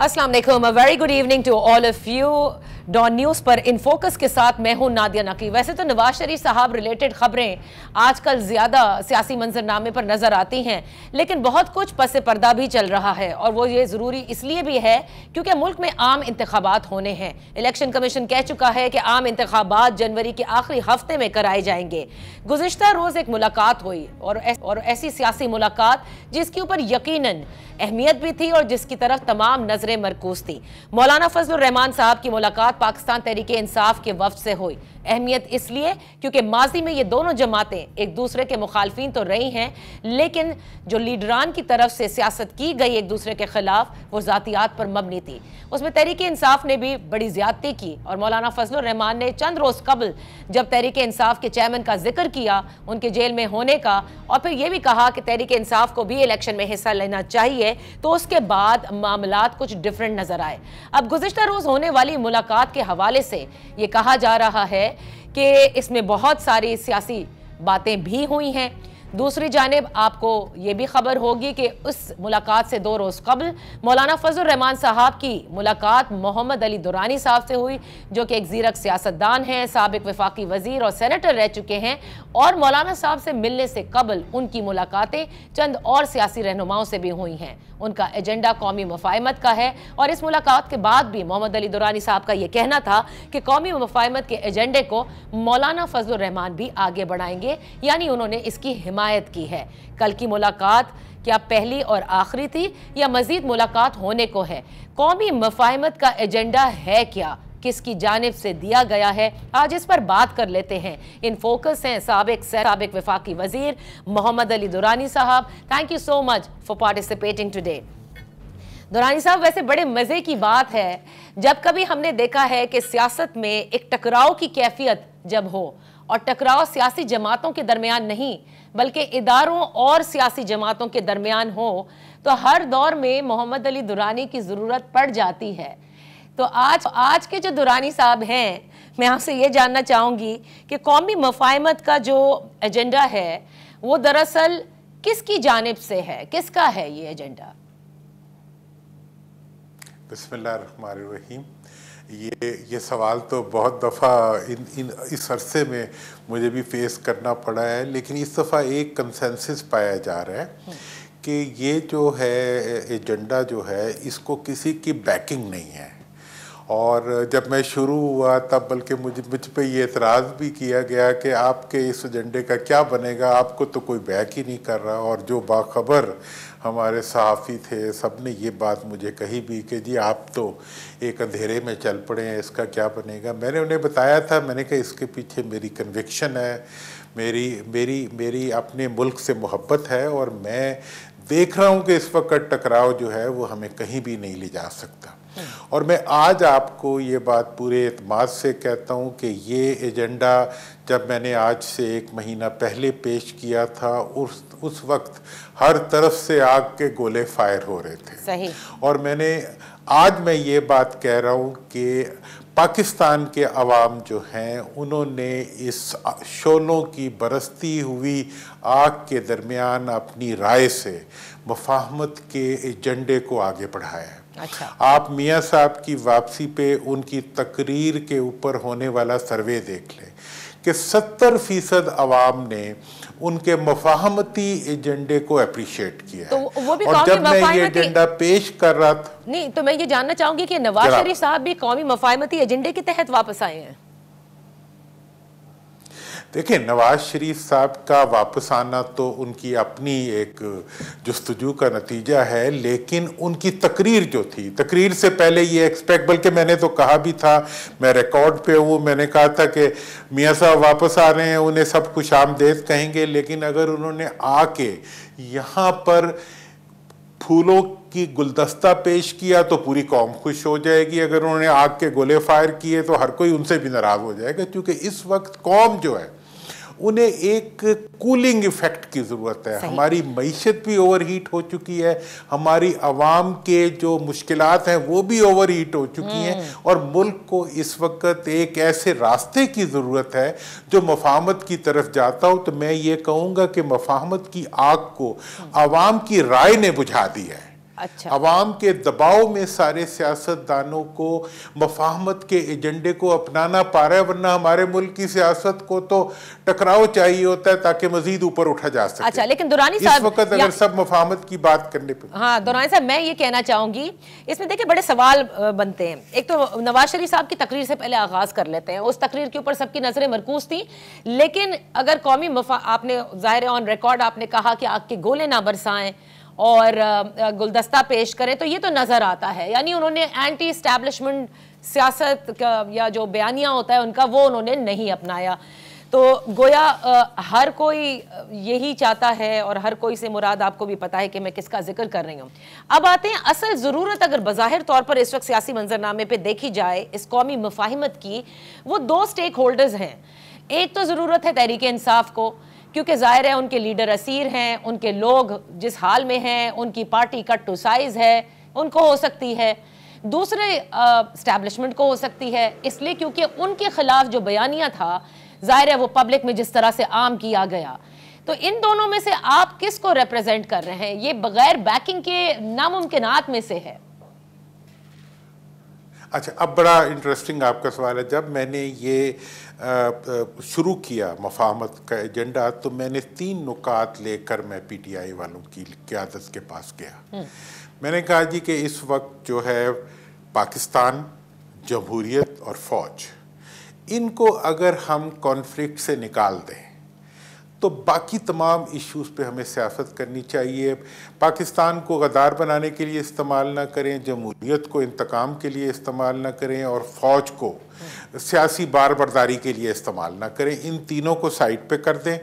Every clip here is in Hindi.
अस्सलाम वालेकुम, a very good evening to all of you. Dawn news पर इन फोकस के साथ मैं हूं नादिया नकी। वैसे तो नवाज शरीफ साहब रिलेटेड खबरें आजकल ज़्यादा सियासी मंजरनामे पर नज़र आती हैं, लेकिन बहुत कुछ पस पर्दा भी चल रहा है और वो ये ज़रूरी इसलिए भी है क्योंकि मुल्क में आम इंतखाबात होने हैं। इलेक्शन कमीशन कह चुका है कि आम इंतखाबात जनवरी के आखिरी हफ्ते में कराए जाएंगे। गुज़िश्ता रोज़ एक मुलाकात हुई और ऐसी सियासी मुलाकात जिसके ऊपर यकीनन अहमियत भी थी और जिसकी तरफ तमाम नजरें मरकूज थी। मौलाना फजलुर रहमान साहब की मुलाकात पाकिस्तान तहरीक इंसाफ के वफ्द से हुई। अहमियत इसलिए क्योंकि माजी में ये दोनों जमातें एक दूसरे के मुखालफिन तो रही हैं, लेकिन जो लीडरान की तरफ से सियासत की गई एक दूसरे के खिलाफ वो जातियात पर मबनी थी। उसमें तहरीक इंसाफ ने भी बड़ी ज्यादती की और मौलाना फजलुर रहमान ने चंद रोज कबल जब तहरीक इंसाफ के चेयरमैन का जिक्र किया उनके जेल में होने का और फिर यह भी कहा कि तहरीक इंसाफ को भी इलेक्शन में हिस्सा लेना चाहिए, तो उसके बाद मामलात कुछ डिफरेंट नजर आए। अब गुज़िश्ता रोज होने वाली मुलाकात के हवाले से ये कहा जा रहा है कि इसमें बहुत सारी सियासी बातें भी हुई हैं। दूसरी जानिब आपको ये भी खबर होगी कि उस मुलाकात से 2 रोज़ कबल मौलाना फजलुर रहमान साहब की मुलाकात मोहम्मद अली दुरानी साहब से हुई, जो कि एक ज़ीरक सियासतदान हैं, साबिक वफाकी वज़ीर और सेनेटर रह चुके हैं। और मौलाना साहब से मिलने से कबल उनकी मुलाकातें चंद और सियासी रहनुमाओं से भी हुई हैं। उनका एजेंडा कौमी मुफाहमत का है और इस मुलाकात के बाद भी मोहम्मद अली दुरानी साहब का यह कहना था कि कौमी मुफाहमत के एजेंडे को मौलाना फजलुर रहमान भी आगे बढ़ाएंगे, यानी उन्होंने इसकी हिमायत की है। कल की मुलाकात क्या पहली और आखिरी थी या मजीद मुलाकात होने को है? कौमी मुफाहमत का एजेंडा है क्या, किसकी जानिब से दिया गया है? आज इस पर बात कर लेते हैं। इन फोकस हैं साबिक वफाकी वजीर Mohammad Ali Durrani sahab. Thank you so much for participating today. Durrani sahab, वैसे बड़े मजे की बात है जब कभी हमने देखा है कि सियासत में एक टकराव की कैफियत जब हो, और टकराव सियासी जमातों के दरमियान नहीं बल्कि इदारों और सियासी जमातों के दरमियान हो, तो हर दौर में मोहम्मद अली दुरानी की ज़रूरत पड़ जाती है। तो आज के जो दुरानी साहब हैं, मैं आपसे ये जानना चाहूँगी कि कौमी मुफाहमत का जो एजेंडा है वो दरअसल किसकी जानिब से है, किसका है ये एजेंडा? बिस्मिल्लाहिर्रहमानिर्रहीम। ये सवाल तो बहुत दफ़ा इस अरसे में मुझे भी फेस करना पड़ा है, लेकिन इस दफ़ा एक कंसेंसस पाया जा रहा है कि ये जो है एजेंडा जो है इसको किसी की बैकिंग नहीं है। और जब मैं शुरू हुआ तब बल्कि मुझ पे ये एतराज़ भी किया गया कि आपके इस एजेंडे का क्या बनेगा, आपको तो कोई बैक ही नहीं कर रहा। और जो बाखबर हमारे सहाफ़ी थे सब ने ये बात मुझे कही भी कि जी आप तो एक अंधेरे में चल पड़े हैं, इसका क्या बनेगा। मैंने उन्हें बताया था, मैंने कहा इसके पीछे मेरी कन्विक्शन है, मेरी अपने मुल्क से मोहब्बत है और मैं देख रहा हूँ कि इस वक्त टकराव जो है वो हमें कहीं भी नहीं ले जा सकता। और मैं आज आपको ये बात पूरे एतमाद से कहता हूँ कि ये एजेंडा जब मैंने आज से 1 महीना पहले पेश किया था उस वक्त हर तरफ से आग के गोले फायर हो रहे थे। सही। और आज मैं ये बात कह रहा हूँ कि पाकिस्तान के अवाम जो हैं उन्होंने इस शोलों की बरसती हुई आग के दरमियान अपनी राय से मुफाहमत के एजेंडे को आगे बढ़ाया है। अच्छा। आप मियाँ साहब की वापसी पे उनकी तकरीर के ऊपर होने वाला सर्वे देख लें कि 70% अवाम ने उनके मुफाहमती एजेंडे को अप्रिशिएट किया है। तो वो भी और जब मैं ये एजेंडा पेश कर रहा था, नहीं तो मैं ये जानना चाहूंगी कि नवाज शरीफ साहब भी कौमी मुफाहमती एजेंडे के तहत वापस आए हैं। देखिए, नवाज शरीफ साहब का वापस आना तो उनकी अपनी एक जुस्तजू का नतीजा है, लेकिन उनकी तकरीर जो थी, तकरीर से पहले ये एक्सपेक्ट, बल्कि मैंने तो कहा भी था, मैं रिकॉर्ड पे हूँ, मैंने कहा था कि मियाँ साहब वापस आ रहे हैं, उन्हें सब कुछ आमदेद कहेंगे, लेकिन अगर उन्होंने आके यहाँ पर फूलों की गुलदस्ता पेश किया तो पूरी कौम खुश हो जाएगी। अगर उन्होंने आग के गोले फायर किए तो हर कोई उनसे भी नाराज हो जाएगा, क्योंकि इस वक्त कौम जो है उन्हें एक कूलिंग इफेक्ट की ज़रूरत है। हमारी मईशत भी ओवरहीट हो चुकी है, हमारी आवाम के जो मुश्किलात हैं वो भी ओवरहीट हो चुकी हैं, और मुल्क को इस वक्त एक ऐसे रास्ते की ज़रूरत है जो मुफाहमत की तरफ जाता हो। तो मैं ये कहूँगा कि मुफाहमत की आग को आवाम की राय ने बुझा दी है। अच्छा। अवाम के दबाव में सारे सियासतदानों को मफाहमत के एजेंडे को अपनाना पा रहा है, वरना हमारे मुल्क की सियासत को तो टकराव चाहिए होता है ताकि मजीद ऊपर उठा जा सके। अच्छा, लेकिन दुरानी साहब इस वक्त अगर सब मफाहमत की बात करने पर, हाँ दुरानी साहब, मैं ये कहना चाहूंगी, इसमें देखिए बड़े सवाल बनते हैं। एक तो नवाज शरीफ साहब की तकरीर से पहले आगाज कर लेते हैं। उस तकरीर के ऊपर सबकी नजरें मरकूज थी, लेकिन अगर कौमी आपने जाहिर ऑन रिकॉर्ड आपने कहा कि आग के गोले ना बरसाएं और गुलदस्ता पेश करें, तो ये तो नजर आता है, यानी उन्होंने एंटी एस्टैब्लिशमेंट सियासत या जो बयानिया होता है उनका, वो उन्होंने नहीं अपनाया। तो गोया हर कोई यही चाहता है, और हर कोई से मुराद आपको भी पता है कि मैं किसका जिक्र कर रही हूँ। अब आते हैं असल ज़रूरत, अगर बज़ाहिर तौर पर इस वक्त सियासी मंजरनामे पे देखी जाए इस कौमी मुफाहिमत की, वो दो स्टेक होल्डर्स हैं। एक तो ज़रूरत है तहरीक इंसाफ को, क्योंकि ज़ाहिर है उनके लीडर असीर हैं, उनके लोग जिस हाल में हैं, उनकी पार्टी कट टू साइज़ है, उनको हो सकती है। दूसरे एस्टैब्लिशमेंट को हो सकती है, इसलिए क्योंकि उनके खिलाफ जो बयानिया था ज़ाहिर है वो पब्लिक में जिस तरह से आम किया गया। तो इन दोनों में से आप किसको रिप्रेजेंट कर रहे हैं? ये बगैर बैकिंग के नामुमकिनात में से है। अच्छा, अब बड़ा इंटरेस्टिंग आपका सवाल है। जब मैंने ये शुरू किया मफाहमत का एजेंडा, तो मैंने 3 नुकात लेकर मैं PTI वालों की क़यादत के पास गया। मैंने कहा जी कि इस वक्त जो है पाकिस्तान, जमहूरियत और फ़ौज, इनको अगर हम कॉन्फ्लिक्ट से निकाल दें तो बाकी तमाम इश्यूज़ पे हमें सियासत करनी चाहिए। पाकिस्तान को गद्दार बनाने के लिए इस्तेमाल ना करें, जमहूरियत को इंतकाम के लिए इस्तेमाल ना करें, और फ़ौज को सियासी बारबरदारी के लिए इस्तेमाल ना करें। इन तीनों को साइड पे कर दें।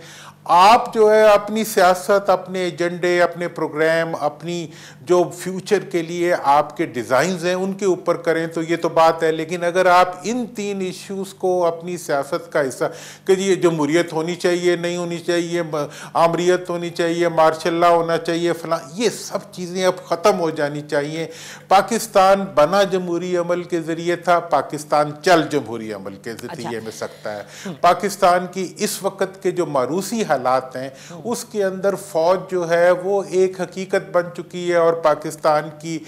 आप जो है अपनी सियासत, अपने एजेंडे, अपने प्रोग्राम, अपनी जो फ्यूचर के लिए आपके डिज़ाइंस हैं उनके ऊपर करें, तो ये तो बात है। लेकिन अगर आप इन 3 इश्यूज़ को अपनी सियासत का हिस्सा कि ये जमहूरियत होनी चाहिए, नहीं होनी चाहिए, आमरीत होनी चाहिए, मार्शल लॉ होना चाहिए, फलां, ये सब चीज़ें अब ख़त्म हो जानी चाहिए। पाकिस्तान बना जमहूरी अमल के ज़रिए था, पाकिस्तान चल जमहूरी अमल के ज़रिए में सकता है। पाकिस्तान की इस वक्त के जो मारूसी हालात हैं उसके अंदर फ़ौज जो है वो एक हकीकत बन चुकी है, और पाकिस्तान की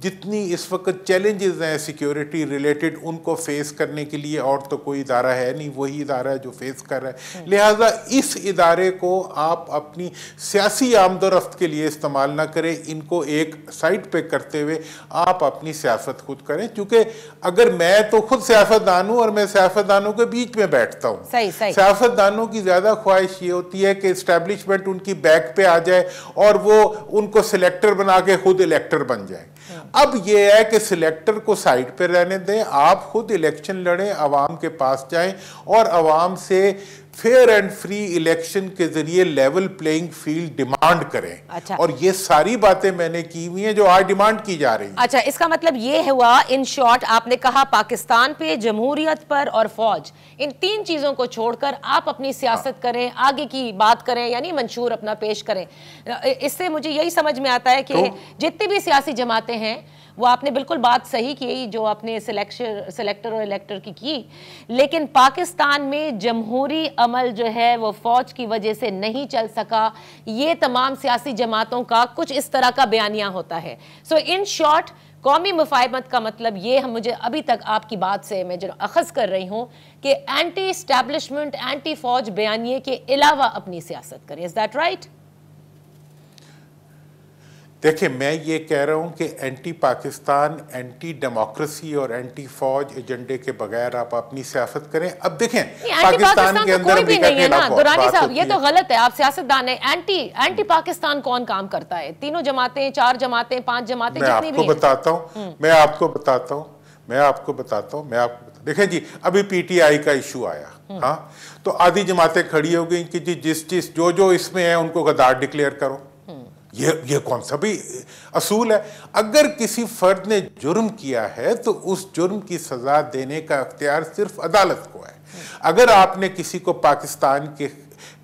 जितनी इस वक्त चैलेंजेस हैं सिक्योरिटी रिलेटेड, उनको फेस करने के लिए और तो कोई इदारा है नहीं, वही इदारा है जो फेस कर रहा है। लिहाजा इस इदारे को आप अपनी सियासी आमदोरफ्त के लिए इस्तेमाल ना करें, इनको एक साइड पे करते हुए आप अपनी सियासत खुद करें। क्योंकि अगर मैं तो खुद सियासतदान हूँ और मैं सियासतदानों के बीच में बैठता हूँ, सियासतदानों की ज़्यादा ख्वाहिश ये होती है कि इस्टेब्लिशमेंट उनकी बैक पे आ जाए और वो उनको सिलेक्टर बना के खुद इलेक्टर बन जाए। अब ये है कि सिलेक्टर को साइड पे रहने दें, आप खुद इलेक्शन लड़ें, आवाम के पास जाएं और आवाम से फेयर एंड फ्री इलेक्शन के जरिए लेवल प्लेइंग फील्ड डिमांड करें। अच्छा। और ये सारी बातें मैंने की हुई हैं जो आज डिमांड की जा रही है। अच्छा, इसका मतलब ये हुआ इन शॉर्ट, आपने कहा पाकिस्तान पे, जमहूरियत पर और फौज, इन 3 चीजों को छोड़कर आप अपनी सियासत करें, आगे की बात करें, यानी मंशूर अपना पेश करें। इससे मुझे यही समझ में आता है कि जितनी भी सियासी जमातें हैं, वो आपने बिल्कुल बात सही की जो आपने सिलेक्टर और इलेक्टर की, लेकिन पाकिस्तान में जमहूरी अमल जो है वो फौज की वजह से नहीं चल सका। ये तमाम सियासी जमातों का कुछ इस तरह का बयानिया होता है। सो इन शॉर्ट, कौमी मुफाहिमत का मतलब ये, हम मुझे अभी तक आपकी बात से मैं जो अखज़ कर रही हूँ कि एंटी एस्टैब्लिशमेंट, एंटी फौज बयानिए के अलावा अपनी सियासत करें। Is that right? देखिए, मैं ये कह रहा हूँ कि एंटी पाकिस्तान, एंटी डेमोक्रेसी और एंटी फौज एजेंडे के बगैर आप अपनी सियासत करें। अब देखें, पाकिस्तान के अंदर भी नहीं है ना दुरानी साहब, ये तो गलत है। आप सियासतदान है, एंटी पाकिस्तान कौन काम करता है? 3 जमातें, 4 जमातें, 5 जमातें, जितनी भी मैं आपको बताता हूँ। देखें जी, अभी PTI का इशू आया, हाँ, तो आधी जमातें खड़ी हो गई कि जी जो इसमें है उनको गद्दार डिक्लेयर करो। ये कौन सा भी असूल है? अगर किसी फर्द ने जुर्म किया है तो उस जुर्म की सजा देने का अख्तियार सिर्फ अदालत को है। अगर आपने किसी को पाकिस्तान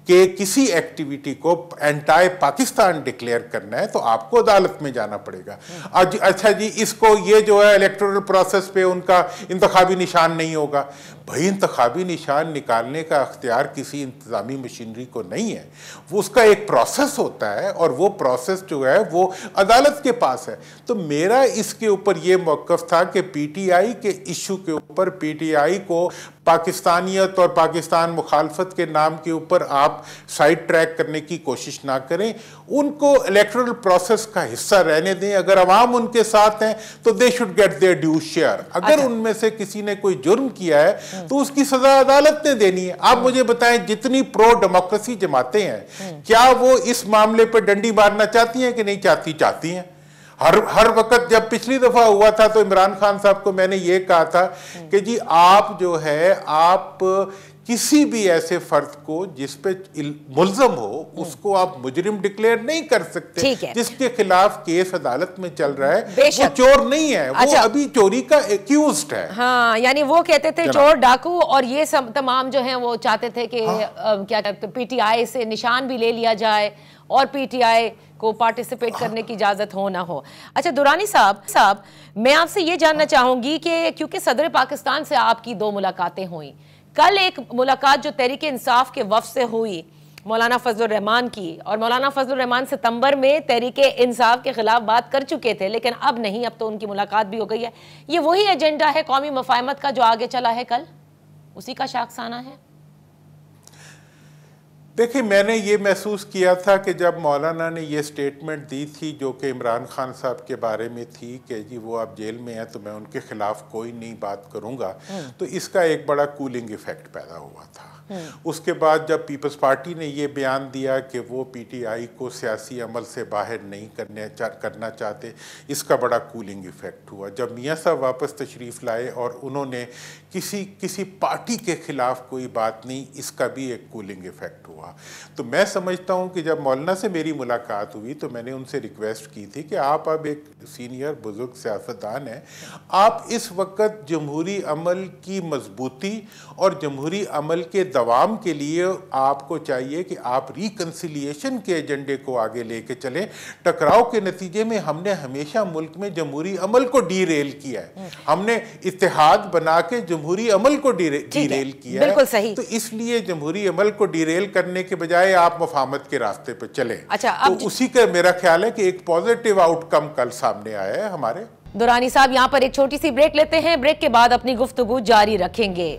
कि किसी एक्टिविटी को एंटाई पाकिस्तान डिक्लेयर करना है तो आपको अदालत में जाना पड़ेगा। अच्छा जी, इसको ये जो है इलेक्टोरल प्रोसेस पे उनका इंतखाबी निशान नहीं होगा। भाई, इंतखाबी निशान निकालने का अख्तियार किसी इंतजामी मशीनरी को नहीं है, वो उसका एक प्रोसेस होता है और वो प्रोसेस जो है वो अदालत के पास है। तो मेरा इसके ऊपर ये मौक़िफ़ था कि पीटीआई के इशू के ऊपर पीटीआई को पाकिस्तानियत और पाकिस्तान मुखालफत के नाम के ऊपर आप साइड ट्रैक करने की कोशिश ना करें, उनको इलेक्टोरल प्रोसेस का हिस्सा रहने दें। अगर अवाम उनके साथ हैं तो they should get there due share. अगर उनमें से किसी ने कोई जुर्म किया है तो उसकी सजा अदालत ने देनी है। आप मुझे बताएं, जितनी प्रो डेमोक्रेसी जमातें हैं, क्या वो इस मामले पर डंडी मारना चाहती हैं कि नहीं चाहती? चाहती हैं। हर वक्त जब पिछली दफा हुआ था तो इमरान खान साहब को मैंने ये कहा था कि जी आप जो है आप किसी भी ऐसे फर्द को जिस पे मुल्जम हो उसको आप मुजरिम डिक्लेयर नहीं कर सकते। जिसके खिलाफ केस अदालत में चल रहा है वो चोर नहीं है, वो अभी चोरी का एक्यूज्ड है। हाँ, यानी वो कहते थे चोर डाकू और ये सब तमाम जो हैं वो चाहते थे कि क्या कहते पीटीआई से निशान भी ले लिया जाए और पीटीआई को पार्टिसिपेट करने की इजाजत हो ना हो। अच्छा दुरानी साहब, मैं आपसे ये जानना चाहूंगी कि क्योंकि सदर पाकिस्तान से आपकी 2 मुलाकातें हुई, कल एक मुलाकात जो तहरीक इंसाफ के वफ़द से हुई मौलाना फजलुर रहमान की, और मौलाना फजलुर रहमान सितंबर में तहरीक इंसाफ के खिलाफ बात कर चुके थे, लेकिन अब नहीं, अब तो उनकी मुलाकात भी हो गई है। ये वही एजेंडा है कौमी मफाहमत का जो आगे चला है कल, उसी का शाखसाना है? देखिए, मैंने ये महसूस किया था कि जब मौलाना ने ये स्टेटमेंट दी थी जो कि इमरान खान साहब के बारे में थी कि जी वो अब जेल में है तो मैं उनके खिलाफ कोई नहीं बात करूंगा, तो इसका एक बड़ा कूलिंग इफेक्ट पैदा हुआ था। उसके बाद जब पीपल्स पार्टी ने ये बयान दिया कि वो पीटीआई को सियासी अमल से बाहर नहीं करना चाहते, इसका बड़ा कूलिंग इफेक्ट हुआ। जब मियाँ साहब वापस तशरीफ़ लाए और उन्होंने किसी पार्टी के खिलाफ कोई बात नहीं, इसका भी एक कूलिंग इफेक्ट हुआ। तो मैं समझता हूँ कि जब मौलाना से मेरी मुलाकात हुई तो मैंने उनसे रिक्वेस्ट की थी कि आप अब एक सीनियर बुजुर्ग सियासतदान हैं, आप इस वक्त जमहूरी अमल की मजबूती और जमहूरी अमल के दवाम के लिए आपको चाहिए कि आप रिकन्सिलिएशन के एजेंडे को आगे लेके चलें। टकराव के नतीजे में हमने हमेशा मुल्क में जमहूरी अमल को डीरेल किया है, हमने इत्तेहाद बना के जमहूरी अमल को डीरेल किया है। बिल्कुल सही। तो इसलिए जमहूरी अमल को डीरेल करने के बजाय आप मुफाहमत के रास्ते पर चले। अच्छा, तो उसी का मेरा ख्याल है कि एक पॉजिटिव आउटकम कल सामने आया है हमारे। दुरानी साहब, यहाँ पर एक छोटी सी ब्रेक लेते हैं, ब्रेक के बाद अपनी गुफ्तगू जारी रखेंगे।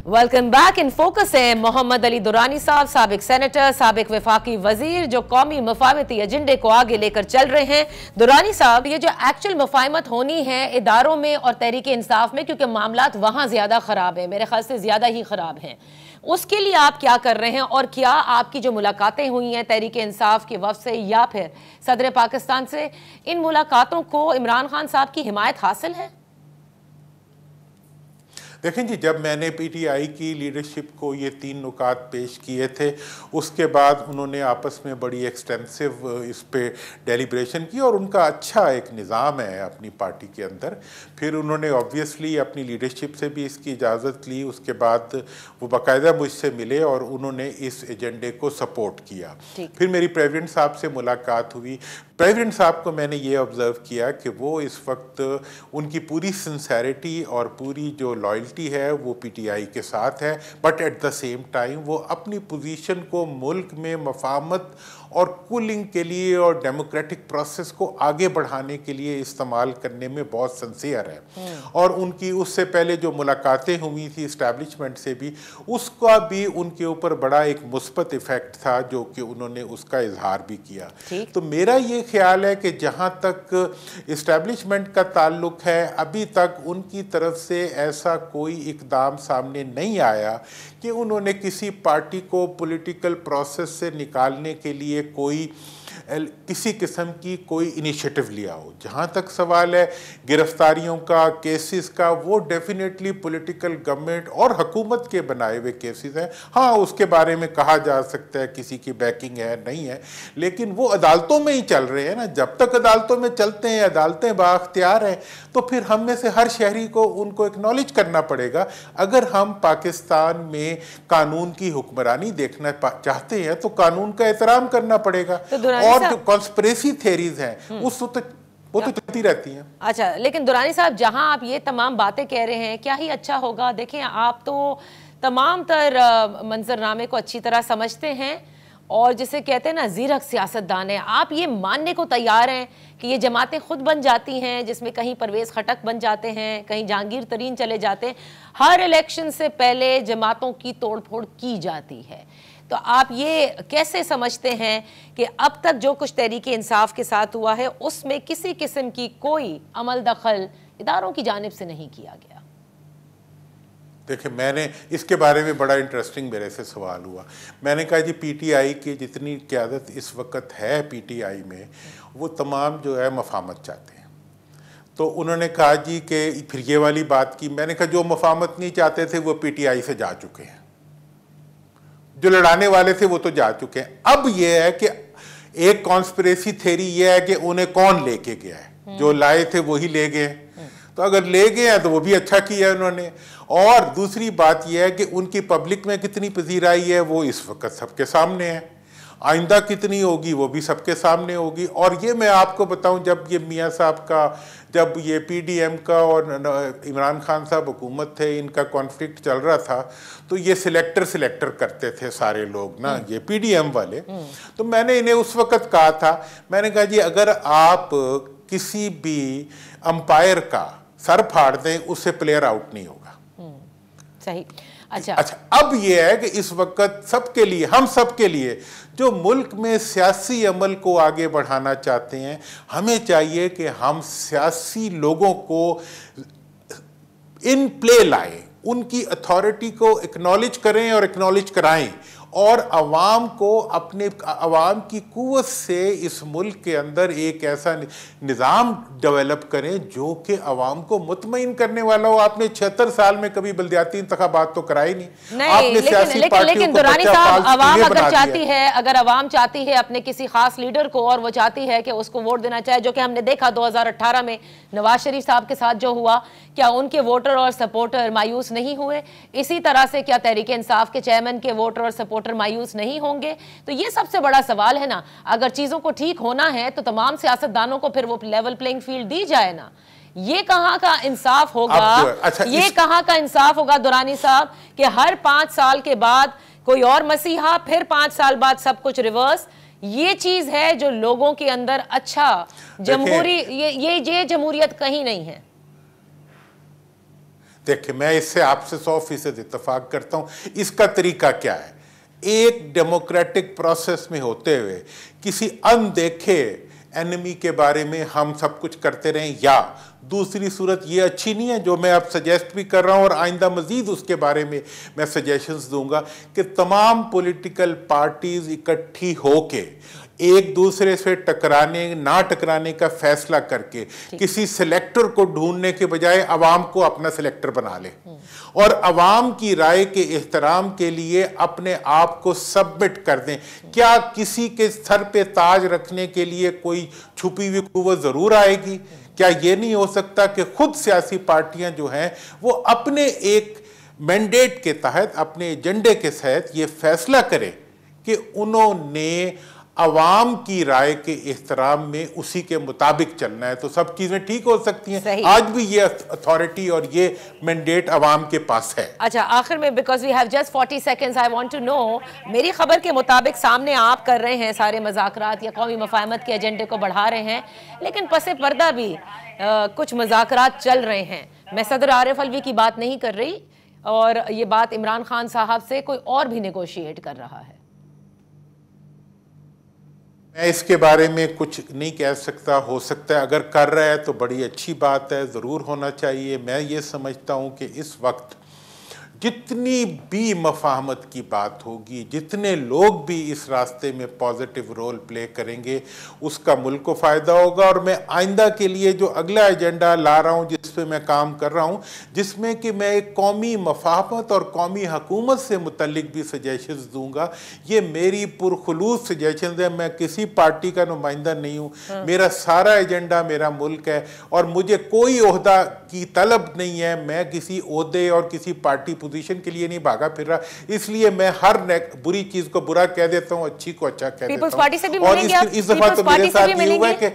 Welcome back. इन फोकस है मोहम्मद अली दुरानी साहब, साबिक सेनेटर, साबिक वफाकी वजीर, जो कौमी मफाहमती एजेंडे को आगे लेकर चल रहे हैं। दुरानी साहब, ये जो एक्चुअल मफाहमत होनी है इदारों में और तहरीक इंसाफ में, क्योंकि मामलात वहाँ ज़्यादा ख़राब है, मेरे ख्याल से ज़्यादा ही ख़राब हैं, उसके लिए आप क्या कर रहे हैं? और क्या आपकी जो मुलाकातें हुई हैं तहरीक इंसाफ के वफ़द से या फिर सदर पाकिस्तान से, इन मुलाकातों को इमरान खान साहब की हिमायत हासिल है? देखें जी, जब मैंने पीटीआई की लीडरशिप को ये 3 नुकात पेश किए थे, उसके बाद उन्होंने आपस में बड़ी एक्सटेंसिव इस पे डेलिब्रेशन की और उनका अच्छा एक निज़ाम है अपनी पार्टी के अंदर। फिर उन्होंने ऑब्वियसली अपनी लीडरशिप से भी इसकी इजाज़त ली, उसके बाद वो बाकायदा मुझसे मिले और उन्होंने इस एजेंडे को सपोर्ट किया। फिर मेरी प्रेसिडेंट साहब से मुलाकात हुई। प्रेसिडेंट साहब को मैंने ये ऑब्ज़र्व किया कि वो इस वक्त उनकी पूरी सिंसेरिटी और पूरी जो लॉयल्टी है वो पीटीआई के साथ है, but at the same time वो अपनी पोजीशन को मुल्क में मफाहमत और कूलिंग के लिए और डेमोक्रेटिक प्रोसेस को आगे बढ़ाने के लिए इस्तेमाल करने में बहुत सिंसियर है। और उनकी उससे पहले जो मुलाकातें हुई थी इस्टेब्लिशमेंट से भी, उसका भी उनके ऊपर बड़ा एक मुस्बत इफ़ेक्ट था जो कि उन्होंने उसका इजहार भी किया। तो मेरा ये ख्याल है कि जहाँ तक इस्टेब्लिशमेंट का ताल्लुक है, अभी तक उनकी तरफ से ऐसा कोई इकदाम सामने नहीं आया कि उन्होंने किसी पार्टी को पॉलिटिकल प्रोसेस से निकालने के लिए लिए कोई किसी किस्म की कोई इनिशिएटिव लिया हो। जहाँ तक सवाल है गिरफ्तारियों का, केसेस का, वो डेफिनेटली पॉलिटिकल गवर्नमेंट और हुकूमत के बनाए हुए केसेस हैं। हाँ, उसके बारे में कहा जा सकता है किसी की बैकिंग है नहीं है, लेकिन वो अदालतों में ही चल रहे हैं ना। जब तक अदालतों में चलते हैं, अदालतें बाख्तियार हैं, तो फिर हम में से हर शहरी को उनको एक्नॉलेज करना पड़ेगा। अगर हम पाकिस्तान में कानून की हुक्मरानी देखना चाहते हैं तो कानून का एहतराम करना पड़ेगा। और जो कॉन्स्पिरेसी थ्योरीज हैं वो तो चलती रहती हैं। अच्छा, लेकिन दुरानी साहब, जहां आप ये तमाम बातें कह रहे हैं, क्या ही अच्छा होगा। देखें, आप तो तमाम तर मंजरनामे को अच्छी तरह समझते हैं और जिसे कहते हैं ना जीरक सियासतदान है। आप ये मानने को तैयार हैं कि ये जमातें खुद बन जाती हैं, जिसमें कहीं परवेज खटक बन जाते हैं, कहीं जहांगीर तरीन चले जाते हैं। हर इलेक्शन से पहले जमातों की तोड़फोड़ की जाती है। तो आप ये कैसे समझते हैं कि अब तक जो कुछ तहरीक इंसाफ के साथ हुआ है उसमें किसी किस्म की कोई अमल दखल इदारों की जानिब से नहीं किया गया? देखिए, मैंने इसके बारे में बड़ा इंटरेस्टिंग मेरे से सवाल हुआ। मैंने कहा जी पीटीआई की जितनी क़यादत इस वक्त है पीटीआई में, वो तमाम जो है मफामत चाहते हैं। तो उन्होंने कहा जी कि फिर ये वाली बात की। मैंने कहा जो मफामत नहीं चाहते थे वो पीटीआई से जा चुके हैं, जो लड़ाने वाले थे वो तो जा चुके हैं। अब ये है कि एक कॉन्स्पिरेसी थ्योरी ये है कि उन्हें कौन लेके गया है, जो लाए थे वही ले गए। तो अगर ले गए हैं तो वो भी अच्छा किया उन्होंने। और दूसरी बात यह है कि उनकी पब्लिक में कितनी पजीराई है वो इस वक्त सबके सामने है। आइंदा कितनी होगी वो भी सबके सामने होगी। और ये मैं आपको बताऊं, जब ये मियाँ साहब का, जब ये पीडीएम का और इमरान खान साहब हुकूमत थे, इनका कॉन्फ्लिक्ट चल रहा था, तो ये सिलेक्टर करते थे सारे लोग ना, ये पीडीएम वाले। तो मैंने इन्हें उस वक्त कहा था, मैंने कहा जी अगर आप किसी भी अंपायर का सर फाड़ दें उससे प्लेयर आउट नहीं होगा। सही। अच्छा, अब यह है कि इस वक्त सबके लिए, हम सबके लिए जो मुल्क में सियासी अमल को आगे बढ़ाना चाहते हैं, हमें चाहिए कि हम सियासी लोगों को इन प्ले लाएं, उनकी अथॉरिटी को एक्नॉलेज करें और एक्नॉलेज कराएं, और अवाम को अपने अवाम की कुव्वत से इस मुल्क के अंदर एक ऐसा निज़ाम डेवलप करें जो कि अवाम को मुतमईन करने वाला हो। आपने 76 साल में कभी बल्दियाती इंतखाबात तो कराई नहीं। आपने सियासी पार्टियों को दुरानी साहब, अवाम अगर चाहती है, अगर अवाम चाहती है अपने किसी खास लीडर को और वो चाहती है कि उसको वोट देना चाहे, जो कि हमने देखा 2018 में नवाज शरीफ साहब के साथ जो हुआ, क्या उनके वोटर और सपोर्टर मायूस नहीं हुए? इसी तरह से क्या तहरीक इंसाफ के चेयरमैन के वोटर और सपोर्टर मायूस नहीं होंगे? तो ये सबसे बड़ा सवाल है ना। अगर चीजों को ठीक होना है तो तमाम सियासतदानों को फिर वो लेवल प्लेइंग फील्ड दी जाए ना। ये कहां का इंसाफ होगा? अच्छा, ये कहां का इंसाफ होगा दुरानी साहब कि हर 5 साल के बाद कोई और मसीहा, फिर 5 साल बाद सब कुछ रिवर्स? ये चीज है जो लोगों के अंदर, अच्छा जमहूरी, ये जमहूरियत कहीं नहीं है। देखिए, मैं इससे आपसे 100% इत्तेफाक करता हूं। इसका तरीका क्या है? एक डेमोक्रेटिक प्रोसेस में होते हुए किसी अनदेखे एनिमी के बारे में हम सब कुछ करते रहें, या दूसरी सूरत ये अच्छी नहीं है, जो मैं अब सजेस्ट भी कर रहा हूं और आइंदा मजीद उसके बारे में मैं सजेशंस दूंगा, कि तमाम पॉलिटिकल पार्टीज इकट्ठी होके एक दूसरे से ना टकराने का फैसला करके किसी सिलेक्टर को ढूंढने के बजाय अवाम को अपना सिलेक्टर बना ले, और अवाम की राय के एहतराम के लिए अपने आप को सबमिट कर दें। क्या किसी के सर पे ताज रखने के लिए कोई छुपी हुई कुव्वत जरूर आएगी? क्या ये नहीं हो सकता कि खुद सियासी पार्टियां जो हैं वो अपने एक मैंडेट के तहत, अपने एजेंडे के तहत ये फैसला करें कि उन्होंने अवाम की राय के एहतराम में उसी के मुताबिक चलना है, तो सब चीजें ठीक हो सकती हैं। आज भी ये अथॉरिटी और ये मैंडेट अवाम के पास है। अच्छा, आखिर में, because we have just 40 seconds, I want to know, मेरी खबर के मुताबिक सामने आप कर रहे हैं सारे मज़ाकरात या कौमी मफाहमत के एजेंडे को बढ़ा रहे हैं, लेकिन पसे पर्दा भी कुछ मज़ाकरात चल रहे हैं। मैं सदर आरिफ अलवी की बात नहीं कर रही, और ये बात इमरान खान साहब से कोई और भी नेगोशिएट कर रहा है। मैं इसके बारे में कुछ नहीं कह सकता। हो सकता है अगर कर रहा है तो बड़ी अच्छी बात है, ज़रूर होना चाहिए। मैं ये समझता हूँ कि इस वक्त जितनी भी मफाहमत की बात होगी, जितने लोग भी इस रास्ते में पॉजिटिव रोल प्ले करेंगे, उसका मुल्क को फ़ायदा होगा। और मैं आइंदा के लिए जो अगला एजेंडा ला रहा हूँ, जिस पे मैं काम कर रहा हूँ, जिसमें कि मैं एक कौमी मफाहमत और कौमी हुकूमत से मुतल्लिक भी सजेशंस दूंगा, ये मेरी पुरखुलूस सजेशंस है। मैं किसी पार्टी का नुमाइंदा नहीं हूँ, मेरा सारा एजेंडा मेरा मुल्क है और मुझे कोई ओहदा की तलब नहीं है। मैं किसी ओहदे और किसी पार्टी पोजीशन के लिए नहीं भागा फिर रहा, इसलिए मैं हर बुरी चीज को बुरा कह देता हूँ, अच्छी को अच्छा कह देता हूँ। पार्टी से भी और मिलेंगे इस दफा तो मेरे साथ ये हुआ है कि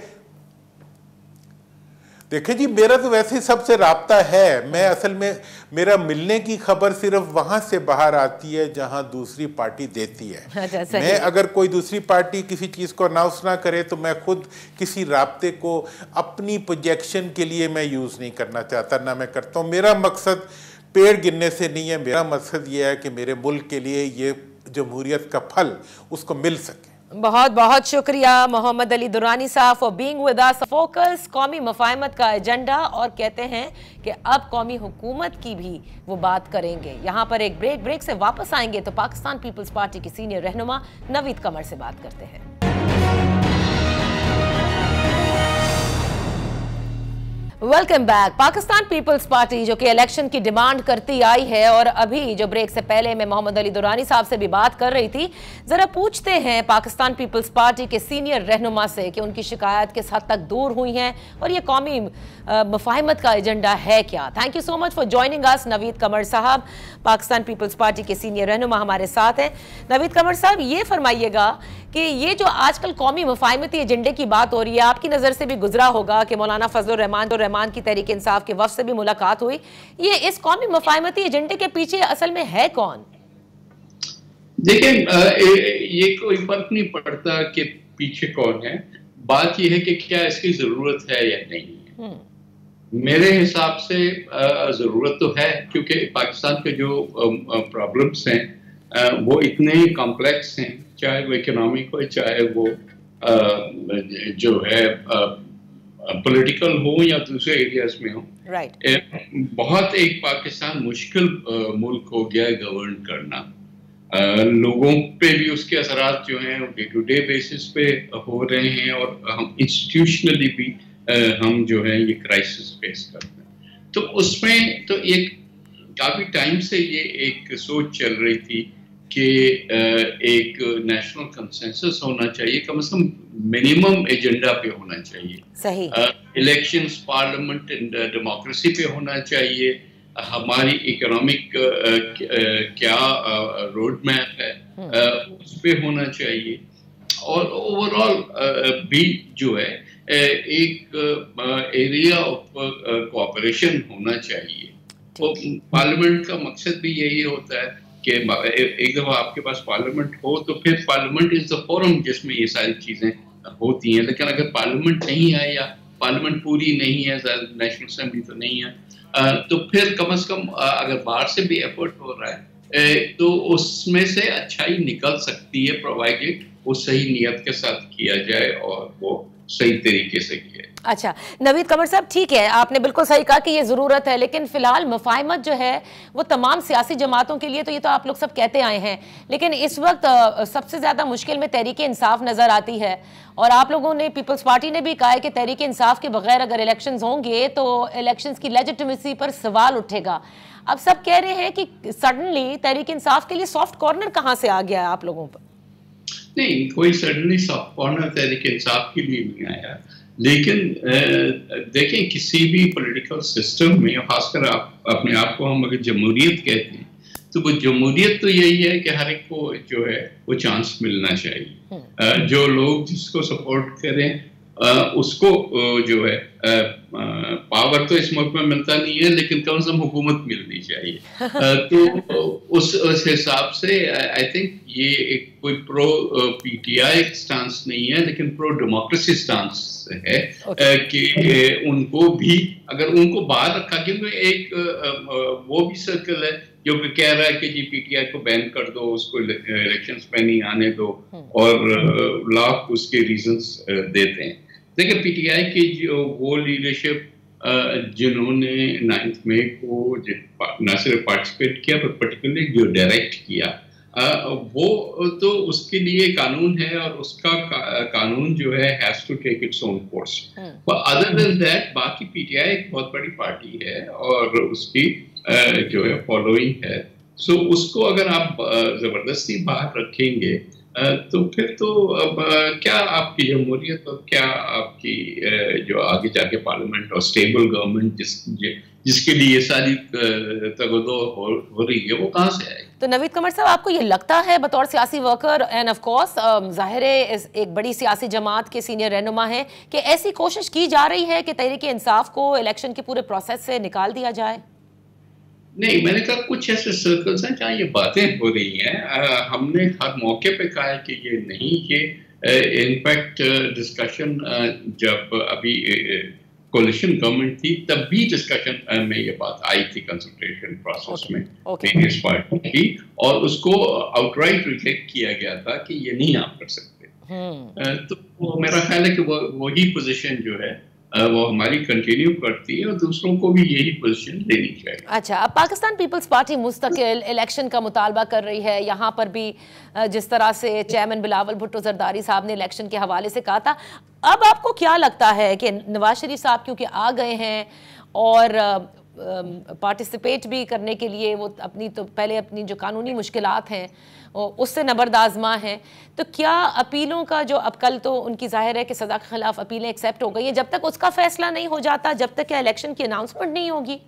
देखिए जी, मेरा तो वैसे ही सबसे राब्ता है। मैं असल में मेरा मिलने की खबर सिर्फ वहां से बाहर आती है जहां दूसरी पार्टी देती है। अच्छा, मैं अगर कोई दूसरी पार्टी किसी चीज़ को अनाउंस ना करे तो मैं खुद किसी राब्ते को अपनी प्रोजेक्शन के लिए मैं यूज़ नहीं करना चाहता, ना मैं करता हूँ। मेरा मकसद पेड़ गिनने से नहीं है, मेरा मकसद ये है कि मेरे मुल्क के लिए ये जमहूरियत का फल उसको मिल सके। बहुत बहुत शुक्रिया मोहम्मद अली दुरानी साहब for being with us. Focus कौमी मफाहमत का एजेंडा, और कहते हैं कि अब कौमी हुकूमत की भी वो बात करेंगे। यहाँ पर एक ब्रेक से वापस आएंगे तो पाकिस्तान पीपल्स पार्टी के सीनियर रहनुमा नवीद कमर से बात करते हैं। Welcome back. Pakistan peoples Party जो कि इलेक्शन की डिमांड करती आई है, और अभी जो ब्रेक से पहले मैं मोहम्मद अली दुरानी साहब से भी बात कर रही थी, जरा पूछते हैं पाकिस्तान पीपल्स पार्टी के सीनियर रहनुमा से कि उनकी शिकायत किस हद तक दूर हुई हैं और ये कौमी मफाहमत का एजेंडा है क्या। Thank you so much for joining us. Naveed Qamar साहब पाकिस्तान पीपल्स पार्टी के सीनियर रहनुमा हमारे साथ हैं। नवीद कमर साहब, ये फरमाइएगा कि ये जो आजकल कौमी मफाहमती एजेंडे की बात हो रही है, आपकी नज़र से भी गुजरा होगा कि मौलाना फजलुर रहमान की तहरीक इंसाफ के वफ़द से भी मुलाकात हुई, ये इस कौमी मफाहमती एजेंडे के पीछे असल में है कौन? देखिए, ये कोई फर्क नहीं पड़ता कि पीछे कौन है, बात यह है कि क्या इसकी जरूरत है या नहीं है। मेरे हिसाब से जरूरत तो है, क्योंकि पाकिस्तान के जो प्रॉब्लम्स हैं वो इतने कॉम्प्लेक्स हैं, चाहे वो इकोनॉमिक हो, चाहे वो जो है पॉलिटिकल हो या दूसरे एरियाज में हो। बहुत एक पाकिस्तान मुश्किल मुल्क हो गया है गवर्न करना। लोगों पे भी उसके असरात जो हैं डे टू डे बेसिस पे हो रहे हैं, और हम इंस्टीट्यूशनली भी हम जो है ये क्राइसिस फेस करते हैं। तो उसमें तो एक काफी टाइम से ये एक सोच चल रही थी कि एक नेशनल कंसेंसस होना चाहिए, कम से कम मिनिमम एजेंडा पे होना चाहिए। सही। इलेक्शंस, पार्लियामेंट एंड डेमोक्रेसी पे होना चाहिए, हमारी इकोनॉमिक क्या रोड मैप है उस पे होना चाहिए, और ओवरऑल भी जो है एक एरिया ऑफ कोऑपरेशन होना चाहिए। तो पार्लियामेंट का मकसद भी यही होता है कि एक दफा आपके पास पार्लियामेंट हो तो फिर पार्लियामेंट इज द फोरम जिसमें ये सारी चीजें होती हैं। लेकिन अगर पार्लियामेंट नहीं है या पार्लियामेंट पूरी नहीं है, नेशनल असेंबली तो नहीं है, तो फिर कम से कम अगर बाहर से भी एफर्ट हो रहा है तो उसमें से अच्छाई निकल सकती है, प्रोवाइडेड वो सही नियत के साथ किया जाए और वो सही तरीके से किया। अच्छा नवीद कमर साहब, ठीक है, आपने बिल्कुल सही कहा कि ये ज़रूरत है, लेकिन फिलहाल मफाहमत जो है वो तमाम सियासी जमातों के लिए, तो ये तो आप लोग सब कहते आए हैं, लेकिन इस वक्त सबसे ज़्यादा मुश्किल में तहरीक इंसाफ नज़र आती है। और आप लोगों ने, पीपल्स पार्टी ने भी कहा है कि तहरीक इंसाफ के बगैर अगर इलेक्शंस होंगे तो इलेक्शंस की लेजिटिमेसी पर सवाल उठेगा। अब सब कह रहे हैं कि सडनली तहरीक इंसाफ के लिए सॉफ्ट कॉर्नर कहाँ से आ गया है आप लोगों पर? नहीं, कोई suddenly soft corner Tehreek Insaf के लिए नहीं आया, लेकिन देखें किसी भी पॉलिटिकल सिस्टम में, खासकर आप अपने आप को हम अगर जमहूरियत कहते हैं तो वो जमहूरियत तो यही है कि हर एक को जो है वो चांस मिलना चाहिए। जो लोग जिसको सपोर्ट करें उसको जो है पावर तो इस मुल्क में मिलता नहीं है, लेकिन कम से कम हुकूमत मिलनी चाहिए। तो उस हिसाब से आई थिंक ये एक कोई प्रो पीटीआई स्टांस नहीं है, लेकिन प्रो डेमोक्रेसी स्टांस है कि उनको भी अगर उनको बाहर रखा, क्योंकि एक वो भी सर्कल है जो कह रहा है कि जी पीटीआई को बैन कर दो, उसको इलेक्शंस में नहीं आने दो, और लाख उसके रीजंस देते हैं। देखिए पीटीआई की जो वो लीडरशिप जिन्होंने 9 मई को न सिर्फ पार्टिसिपेट किया पर पर्टिकुलरली जो डायरेक्ट किया, वो तो उसके लिए कानून है और उसका कानून जो है has to take its own course. Other than that बाकी पीटीआई एक बहुत बड़ी पार्टी है और उसकी जो है फॉलोइंग है, सो उसको अगर आप जबरदस्ती बाहर रखेंगे तो फिर तो अब क्या आपकी जमहूरियत और क्या आपकी जो आगे जाके पार्लियामेंट और स्टेबल गवर्नमेंट जिसके लिए सारी तगदो हो रही है वो कहाँ से आएगी? तो नवीद कमर साहब, आपको ये लगता है बतौर सियासी वर्कर एंड ऑफ कोर्स जाहिर है एक बड़ी सियासी जमात के सीनियर रहनुमा है कि ऐसी कोशिश की जा रही है कि तहरीक इंसाफ को इलेक्शन के पूरे प्रोसेस से निकाल दिया जाए? नहीं, मैंने कहा कुछ ऐसे सर्कल्स हैं जहाँ ये बातें हो रही हैं। हमने हर मौके पे कहा है कि ये नहीं, ये इनफैक्ट डिस्कशन जब अभी कोलिशन गवर्नमेंट थी तब भी डिस्कशन में ये बात आई थी कंसल्टेशन प्रोसेस में वेरियस पार्टी की, और उसको आउटराइट रिजेक्ट किया गया था कि ये नहीं आप कर सकते। तो मेरा ख्याल है कि वही पोजीशन जो है वो हमारी कंटिन्यू करती है और दूसरों को भी यही पोजीशन लेनी चाहिए। अच्छा, अब पाकिस्तान पीपल्स पार्टी मुस्तकिल इलेक्शन का मुतालबा कर रही है। यहाँ पर भी जिस तरह से चेयरमैन बिलावल भुट्टो जरदारी साहब ने इलेक्शन के हवाले से कहा था, अब आपको क्या लगता है कि नवाज शरीफ साहब क्योंकि आ गए हैं और पार्टिसिपेट भी करने के लिए वो पहले अपनी जो कानूनी मुश्किलात हैं उससे नबरदाजमा है, तो क्या अपीलों का जो अब कल तो उनकी जाहिर है कि सज़ा के खिलाफ अपीलें एक्सेप्ट हो गई है, जब तक उसका फैसला नहीं हो जाता, जब तक क्या इलेक्शन की अनाउंसमेंट नहीं होगी?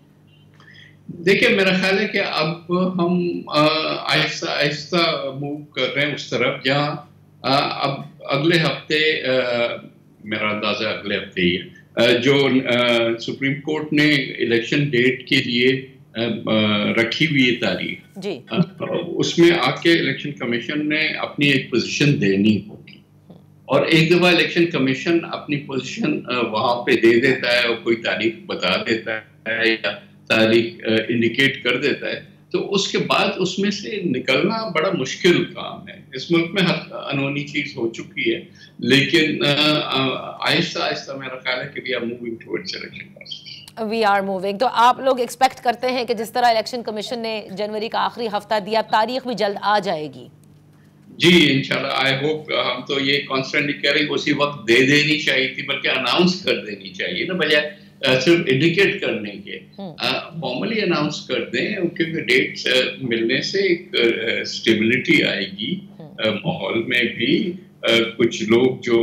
देखिए, मेरा ख्याल है कि अब हम आहिस्ता आहिस्ता मूव कर रहे हैं उस तरफ जहाँ अब अगले हफ्ते, मेरा अंदाजा अगले हफ्ते ही है, जो सुप्रीम कोर्ट ने इलेक्शन डेट के लिए रखी हुई है तारीख जी, उसमें आके इलेक्शन कमीशन ने अपनी एक पोजीशन देनी होगी, और एक दफा इलेक्शन कमीशन अपनी पोजीशन वहां पे दे देता है और कोई तारीख बता देता है या तारीख इंडिकेट कर देता है, तो उसके बाद उसमें से निकलना बड़ा मुश्किल काम है। इस मुल्क में हर अनहोनी चीज हो चुकी है, लेकिन आहिस्ता आहिस्ता मेरा ख्याल है कि we are moving towards election process. We are moving, तो आप लोग एक्सपेक्ट करते हैं कि जिस तरह इलेक्शन कमीशन ने जनवरी का आखिरी हफ्ता दिया, तारीख भी जल्द आ जाएगी? जी इंशाल्लाह, आई होप। हम तो ये कॉन्स्टेंटली कह रहे हैं उसी वक्त दे देनी चाहिए थी, बल्कि अनाउंस कर देनी चाहिए ना, बजाय सिर्फ इंडिकेट करने के। फॉर्मली अनाउंस कर दें, क्योंकि डेट्स मिलने से एक स्टेबिलिटी आएगी माहौल में भी। कुछ लोग जो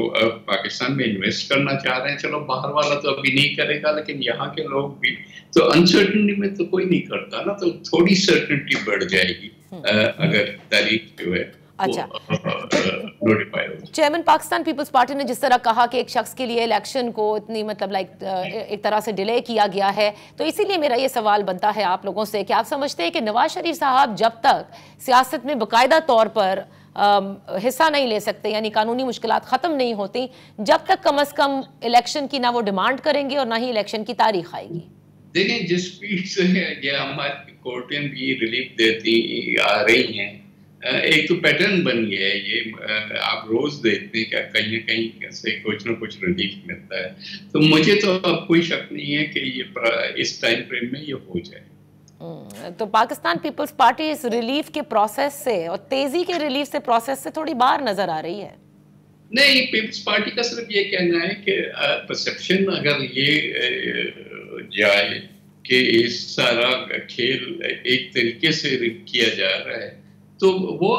पाकिस्तान में इन्वेस्ट करना चाह रहे हैं, चलो बाहर वाला तो अभी नहीं करेगा, लेकिन यहाँ के लोग भी तो अनसर्टनिटी में तो कोई नहीं करता ना, तो थोड़ी सर्टनिटी बढ़ जाएगी अगर तारीख जो है अच्छा नोटिफाई हो। चेयरमैन, पाकिस्तान पीपल्स पार्टी ने जिस तरह कहा कि एक शख्स के लिए इलेक्शन को इतनी मतलब एक तरह से डिले किया गया है, तो इसीलिए मेरा ये सवाल बनता है आप लोगों से कि आप समझते हैं कि नवाज शरीफ साहब जब तक सियासत में बाकायदा तौर पर हिस्सा नहीं ले सकते, यानी कानूनी मुश्किलात ख़त्म नहीं होती, जब तक कम से कम इलेक्शन की ना वो डिमांड करेंगे और ना ही इलेक्शन की तारीख आएगी? देखिए, जिस स्पीड से ये हमारी कोर्टें भी रिलीफ देती आ रही हैं, एक तो पैटर्न बन गया है ये। आप रोज देखते हैं क्या कहीं न कहीं कैसे कुछ ना कुछ रिलीफ मिलता है, तो मुझे तो अब कोई शक नहीं है कि ये इस टाइम फ्रेम में ये हो जाए। तो पाकिस्तान पीपल्स पार्टी इस रिलीफ के प्रोसेस से और तेजी के रिलीफ से प्रोसेस से थोड़ी बाहर नजर आ रही है। नहीं, पीपल्स पार्टी का सिर्फ ये कहना है कि परसेप्शन अगर ये जाए कि इस सारा खेल एक तरीके से किया जा रहा है, तो वो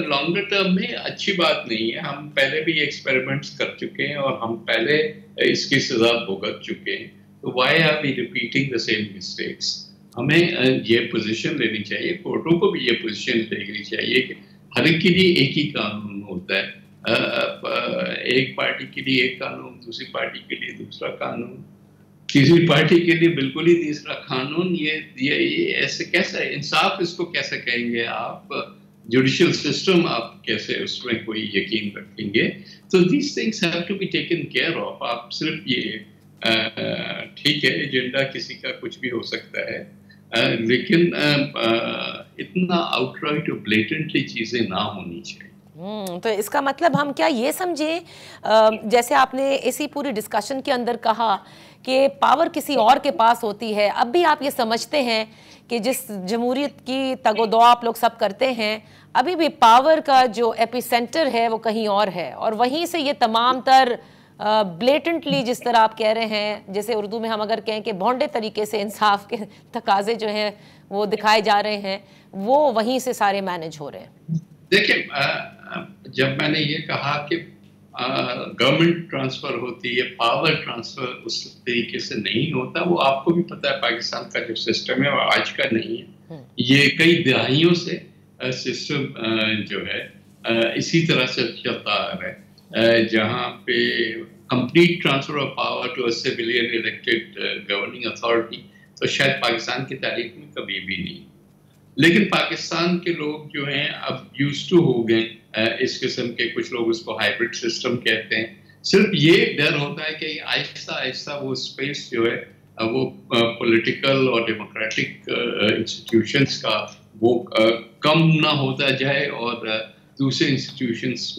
लॉन्गर टर्म में अच्छी बात नहीं है। हम पहले भी एक्सपेरिमेंट्स कर चुके हैं और हम पहले इसकी सजा भुगत चुके हैं, तो why are we repeating the same mistakes? हमें ये पोजीशन लेनी चाहिए, कोर्टों को भी ये पोजीशन लेनी चाहिए कि हर एक के लिए एक ही कानून होता है। एक पार्टी के लिए एक कानून, दूसरी पार्टी के लिए दूसरा कानून, तीसरी पार्टी के लिए बिल्कुल ही तीसरा कानून। ये ऐसे कैसे इंसाफ, इसको कैसे कहेंगे आप? जुडिशियल सिस्टम आप कैसे उसमें कोई यकीन रखेंगे? तो these things have to be taken care of. आप सिर्फ ये ठीक है, एजेंडा किसी का कुछ भी हो सकता है, लेकिन इतना आउटराइट और ब्लेटेंटली चीजें ना होनी चाहिए। तो इसका मतलब हम क्या ये समझें, जैसे आपने इसी पूरी डिस्कशन के अंदर कहा कि पावर किसी और के पास होती है, अब भी आप ये समझते हैं कि जिस जमहूरियत की तगोदो आप लोग सब करते हैं, अभी भी पावर का जो एपिसेंटर है वो कहीं और है, और वहीं से ये तमाम तर ब्लेटेंटली, जिस तरह आप कह रहे हैं, जैसे उर्दू में हम अगर कहें कि भोंडे तरीके से इंसाफ के तकाजे जो हैं वो दिखाए जा रहे हैं, वो वहीं से सारे मैनेज हो रहे हैं। देखिए, जब मैंने ये कहा कि गवर्नमेंट ट्रांसफर होती है, पावर ट्रांसफर उस तरीके से नहीं होता, वो आपको भी पता है पाकिस्तान का जो सिस्टम है वो आज का नहीं है। ये कई दहाइयों से सिस्टम जो है इसी तरह से चलता आ रहा है, जहाँ पे complete transfer of power to a civilian elected governing authority तो शायद पाकिस्तान की तारीख में कभी भी नहीं। लेकिन पाकिस्तान के लोग जो हैं अब यूज्ड टू हो गए इस किस्म के, कुछ लोग उसको हाइब्रिड सिस्टम कहते हैं। सिर्फ ये डर होता है कि आहिस्ता आहिस्ता वो स्पेस जो है वो पॉलिटिकल और डेमोक्रेटिक इंस्टीट्यूशंस का वो कम ना होता जाए, और दूसरे इंस्टीट्यूशंस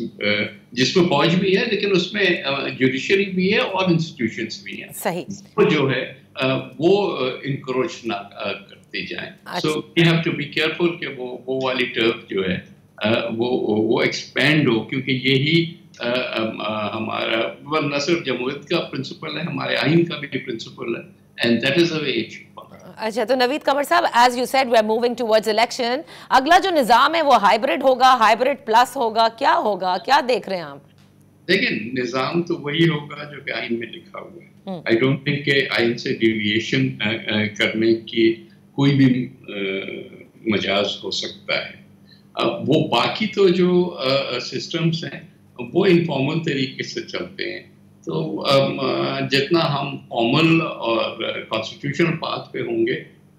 जिसमें फौज भी है लेकिन उसमें जुडिशरी भी है और इंस्टीट्यूशंस भी हैं, सही, वो जो है वो इनक्रोच ना करते जाएं। So we have to be careful कि वो वाली टर्फ जो है वो एक्सपेंड हो, क्योंकि यही हमारा न सिर्फ जमहूरियत का प्रिंसिपल है, हमारे आइन का भी प्रिंसिपल है, and that is the way it should. अच्छा, तो Naveed Qamar sahab, as you said we are moving towards election, अगला जो निजाम है वो हाइब्रिड होगा, हाइब्रिड प्लस होगा, क्या होगा, क्या देख रहे हैं आप? देखिए, निजाम तो वही होगा जो कि आइन में लिखा हुआ है। आई डोंट थिंक कि आइन से डिविएशन करने की कोई भी मजाज हो सकता है। वो बाकी तो जो सिस्टम्स हैं वो इनफॉर्मल तरीके से चलते हैं, तो जितना हम फॉर्मल और कॉन्स्टिट्यूशनल पाथ पे होंगे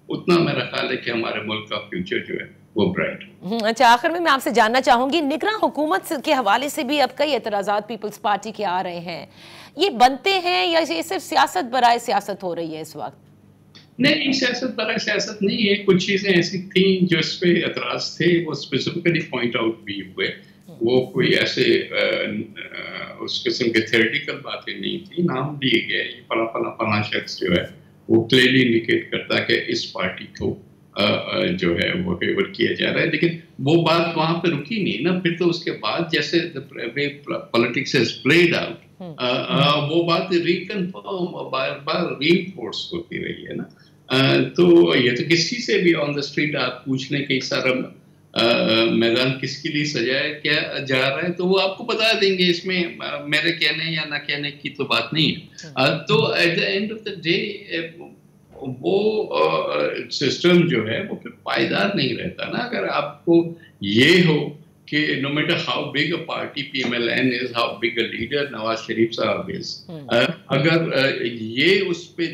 उतना मेरा ख्याल है कि हमारे मुल्क का फ्यूचर जो है वो ब्राइट। अच्छा, आखिर में मैं आपसे जानना चाहूंगी, निगरान हुकूमत के हवाले से भी अब कई एतराज़ात पीपल्स पार्टी के आ रहे हैं, ये बनते हैं या ये सिर्फ सियासत बराए सियासत हो रही है इस वक्त? नहीं, सियासत बराए सियासत नहीं है। कुछ चीज़ें ऐसी थी जो इस पे एतराज़ थे, वो स्पेसिफिकली पॉइंट आउट भी हुए। वो कोई ऐसे उस किस्म के थ्योरेटिकल बातें नहीं थी, नाम दिए गए, फला शख्स जो है वो क्लियरली इंडिकेट करता है कि इस पार्टी को जो है वो फेवर किया जा रहा है, लेकिन वो बात वहां पे रुकी नहीं ना। फिर तो उसके बाद जैसे पॉलिटिक्स हैज प्लेड आउट, वो बात रिकन्फर्म बार रीइंफोर्स होती रही है ना। तो ये तो किसी से भी ऑन द स्ट्रीट आप पूछ लें कि सारा मैदान किसके लिए सजाया क्या जा रहा है, तो वो आपको बता देंगे। इसमें मेरे कहने या ना कहने की तो बात नहीं है। तो at the end of the day वो सिस्टम जो है वो फिर पायदार नहीं रहता ना। अगर आपको ये हो कि no matter how big a party PMLN is, how big a leader Nawaz Sharif साहब इज, अगर ये उस पे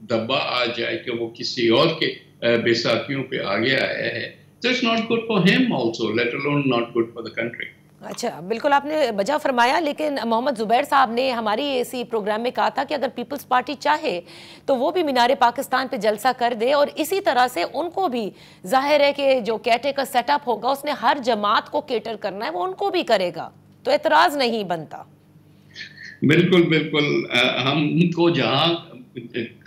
दबा आ जाए कि वो किसी और के बेसाखियों पे आगे आया है, तो it's not good for him also, let alone not good for the country. अच्छा, बिल्कुल आपने वजह फरमाया, लेकिन मोहम्मद जुबैर साहब ने हमारी इसी प्रोग्राम में कहा था कि अगर पीपल्स पार्टी चाहे तो वो भी मीनारे पाकिस्तान पे जलसा कर दे, और इसी तरह से उनको भी जाहिर है कि जो केटेकर सेटअप होगा उसने हर जमात को केटर करना है, वो उनको भी करेगा, तो एतराज नहीं बनता। बिल्कुल बिल्कुल, हमको जहाँ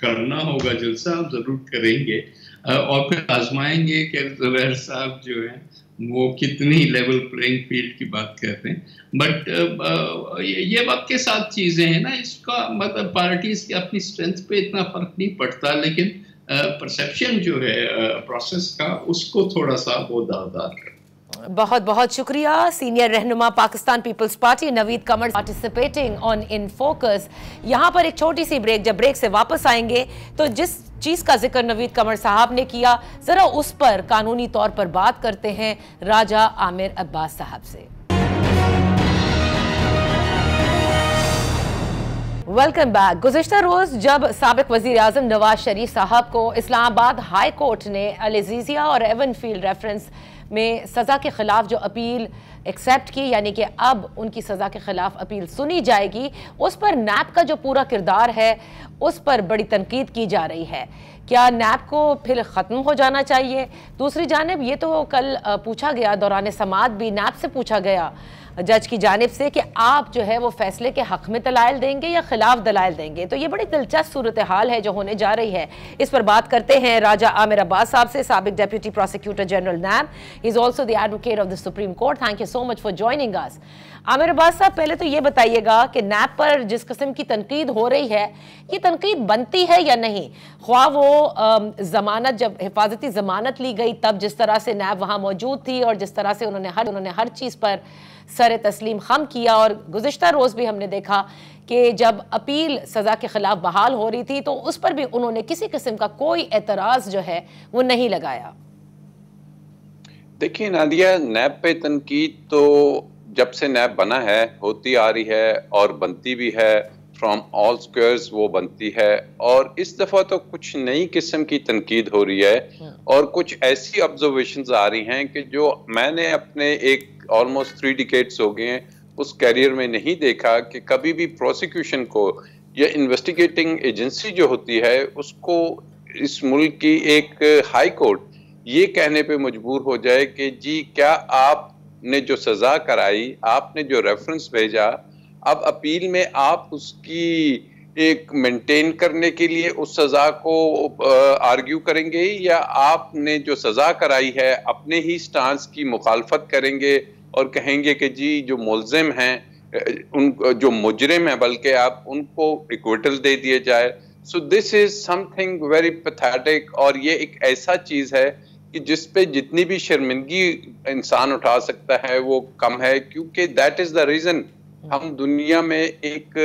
करना होगा जलसा हम जरूर करेंगे, और फिर आजमाएंगे कि जुबैर साहब जो है वो कितनी लेवल प्लेइंग फील्ड की बात करते हैं। बट ये वक्त के साथ चीजें हैं ना, इसका मतलब पार्टीज की अपनी स्ट्रेंथ पे इतना फर्क नहीं पड़ता, लेकिन परसेप्शन जो है प्रोसेस का उसको थोड़ा सा वो दावदार करता है। बहुत बहुत शुक्रिया सीनियर रहनुमा Pakistan peoples Party Naveed Qamar participating on in focus. यहाँ पर एक छोटी सी ब्रेक, जब ब्रेक से वापस आएंगे तो जिस चीज का जिक्र नवीद कमर साहब ने किया, जरा उस पर कानूनी तौर पर बात करते हैं राजा आमिर अब्बास साहब से। Welcome back. गुज़िश्ता रोज़ जब साबिक वज़ीर आज़म नवाज शरीफ साहब को इस्लामाबाद हाई कोर्ट ने अल अज़ीज़िया और एवनफील्ड रेफरेंस में सज़ा के ख़िलाफ़ जो अपील एक्सेप्ट की, यानी कि अब उनकी सज़ा के ख़िलाफ़ अपील सुनी जाएगी, उस पर नैब का जो पूरा किरदार है उस पर बड़ी तनकीद की जा रही है। क्या नैब को फिर ख़त्म हो जाना चाहिए? दूसरी जानिब ये तो कल पूछा गया, दौरान समाअत भी नैब से पूछा गया जज की जानिब से कि आप जो है वो फैसले के हक में दलाइल देंगे या खिलाफ दलाइल देंगे। तो ये बड़ी दिलचस्प सूरत हाल है जो होने जा रही है। इस पर बात करते हैं राजा आमिर अब्बास साहब से, साबिक deputy prosecutor general NAB, is also the advocate of the supreme court. Thank you so much for joining us. Aamir Abbas sahab, पहले तो ये बताइएगा कि नैब पर जिस किस्म की तनकीद हो रही है, ये तनकीद बनती है या नहीं? ख्वाह वो जमानत, जब हिफाजती जमानत ली गई तब जिस तरह से नैब वहाँ मौजूद थी और जिस तरह से उन्होंने हर चीज़ पर सर तस्लीम खम किया, और गुज़िश्ता रोज़ भी हमने देखा कि जब अपील सज़ा के ख़िलाफ़ बहाल हो रही थी तो उस पर भी उन्होंने किसी किस्म का कोई एतराज़ जो है वो नहीं लगाया। देखिए नादिया, नैब पे तनकीद तो जब से नैब बना है होती आ रही है और बनती भी है, फ्रॉम ऑल स्क्वायर्स वो बनती है। और इस दफ़ा तो कुछ नई किस्म की तनकीद हो रही है और कुछ ऐसी ऑब्जर्वेशंस आ रही हैं कि जो मैंने अपने एक ऑलमोस्ट 3 डिकेड्स हो गए हैं उस कैरियर में नहीं देखा कि कभी भी प्रोसिक्यूशन को या इन्वेस्टिगेटिंग एजेंसी जो होती है उसको इस मुल्क की एक हाई कोर्ट ये कहने पे मजबूर हो जाए कि जी क्या आपने जो सजा कराई, आपने जो रेफरेंस भेजा, अब अपील में आप उसकी एक मेंटेन करने के लिए उस सजा को आर्ग्यू करेंगे या आपने जो सजा कराई है अपने ही स्टांस की मुखालफत करेंगे और कहेंगे कि जी जो मुल्जिम हैं, उन जो मुजरिम हैं, बल्कि आप उनको इक्विटल दे दिए जाए। So this is something very pathetic. और ये एक ऐसा चीज है कि जिस पे जितनी भी शर्मिंदगी इंसान उठा सकता है वो कम है, क्योंकि दैट इज द रीजन हम दुनिया में एक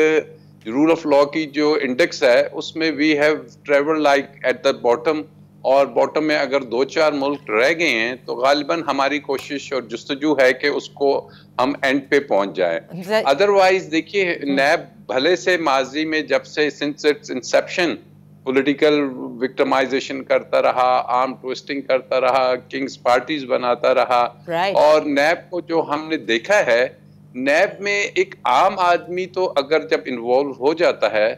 रूल ऑफ लॉ की जो इंडेक्स है उसमें we have travelled like at the bottom, और बॉटम में अगर 2-4 मुल्क रह गए हैं तो गालिबन हमारी कोशिश और जुस्तजू है कि उसको हम एंड पे पहुंच जाए। अदरवाइज देखिए, नैब भले से माजी में जब से since its inception political victimisation करता रहा, आर्म ट्विस्टिंग करता रहा, किंग्स पार्टीज बनाता रहा, और नैब को जो हमने देखा है, नैब में एक आम आदमी तो अगर जब इन्वॉल्व हो जाता है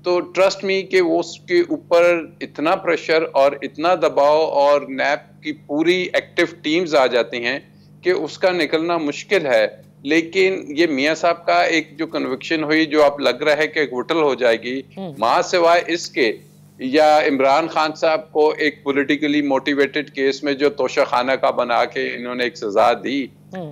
तो ट्रस्ट मी कि वो उसके ऊपर इतना प्रेशर और इतना दबाव और नैब की पूरी एक्टिव टीम्स आ जाती हैं कि उसका निकलना मुश्किल है। लेकिन ये मियाँ साहब का एक जो कन्विक्शन हुई जो अब लग रहा है कि घुटल हो जाएगी, मां सिवाय इसके या इमरान खान साहब को एक पॉलिटिकली मोटिवेटेड केस में जो तोशा खाना का बना के इन्होंने एक सजा दी,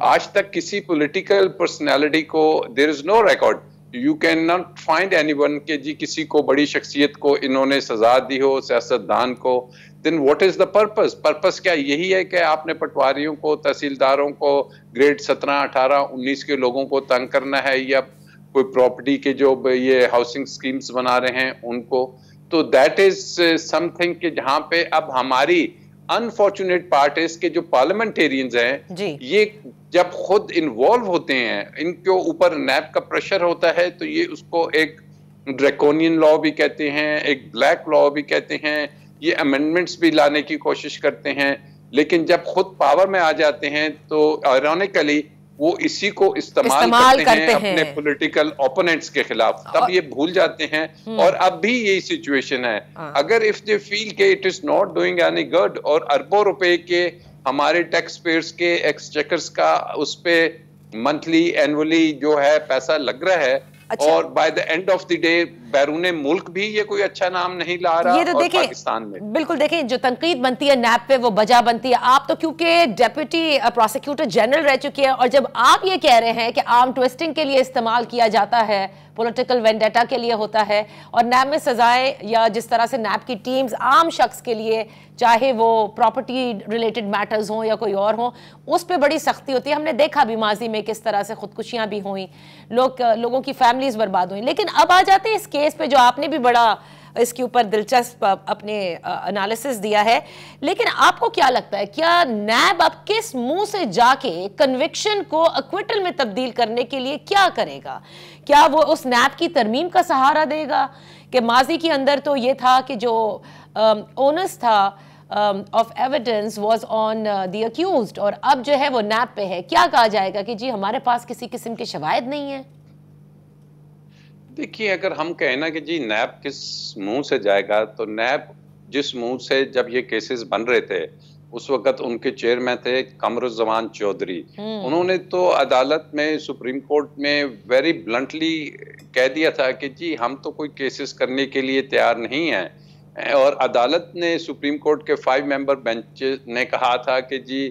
आज तक किसी पॉलिटिकल पर्सनालिटी को there is no record, you can not find anyone के जी किसी को बड़ी शख्सियत को इन्होंने सजा दी हो, सियासतदान को। Then what is the purpose? Purpose क्या यही है कि आपने पटवारियों को, तहसीलदारों को, ग्रेड 17, 18, 19 के लोगों को तंग करना है, या कोई प्रॉपर्टी के जो ये हाउसिंग स्कीम्स बना रहे हैं उनको? तो दैट इज समथिंग कि जहां पे अब हमारी अनफॉर्चुनेट पार्ट है के जो पार्लियामेंटेरियंस हैं, ये जब खुद इन्वॉल्व होते हैं, इनके ऊपर नैब का प्रेशर होता है, तो ये उसको एक ड्रैकोनियन लॉ भी कहते हैं, एक ब्लैक लॉ भी कहते हैं, ये अमेंडमेंट्स भी लाने की कोशिश करते हैं। लेकिन जब खुद पावर में आ जाते हैं तो आयरॉनिकली वो इसी को इस्तेमाल करते हैं अपने पॉलिटिकल ओपोनेंट्स के खिलाफ, तब ये भूल जाते हैं। और अब भी यही सिचुएशन है। अगर इफ दे फील के it is not doing any good, और अरबों रुपए के हमारे टैक्स पेयर्स के एक्सचेकर्स का उस पे मंथली एनुअली जो है पैसा लग रहा है, अच्छा। और by the end of the day बैरूने मुल्क भी ये कोई अच्छा नाम नहीं ला रहा। ये तो और पाकिस्तान में बिल्कुल देखिए, जो तनकीद बनती है नैब पे वो बजा बनती है। आप तो क्योंकि डेप्यूटी प्रोसिक्यूटर जनरल रह चुके हैं, और जब आप ये कह रहे हैं कि आर्म ट्विस्टिंग के लिए इस्तेमाल किया जाता है, पॉलिटिकल वेंडेटा के लिए होता है, और नैब में सजाएं या जिस तरह से नैब की टीम्स आम शख्स के लिए, चाहे वो प्रॉपर्टी रिलेटेड मैटर्स हों या कोई और हो, उस पर बड़ी सख्ती होती है। हमने देखा भी माजी में किस तरह से खुदकुशियां भी हुई, लोगों की फैमिलीज बर्बाद हुई। लेकिन अब आ जाते हैं इस केस पे जो आपने भी बड़ा इसके ऊपर दिलचस्प अपने एनालिसिस दिया है। लेकिन आपको क्या लगता है, क्या नैब अब किस मुंह से जाके कन्विक्शन को एक्विटल में तब्दील करने के लिए क्या करेगा? क्या वो उस नैब की तरमीम का सहारा देगा कि माजी के अंदर तो ये था कि जो ओनस था of evidence was on the accused, और अब जो है वो नैब पे है। क्या कहा जाएगा कि जी हमारे पास किसी किस्म की शवाहिद नहीं है? देखिए, अगर हम कहें ना कि जी नैब किस मुंह से जाएगा, तो नैब जिस मुंह से जब ये केसेस बन रहे थे उस वक्त उनके चेयरमैन थे कमरुज़्ज़मान चौधरी। उन्होंने तो अदालत में, सुप्रीम कोर्ट में वेरी ब्लंटली कह दिया था कि जी हम तो कोई केसेस करने के लिए तैयार नहीं हैं, और अदालत ने, सुप्रीम कोर्ट के 5 मेंबर बेंच ने कहा था कि जी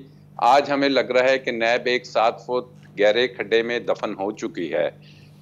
आज हमें लग रहा है कि नैब एक 7 फुट गहरे खड्डे में दफन हो चुकी है।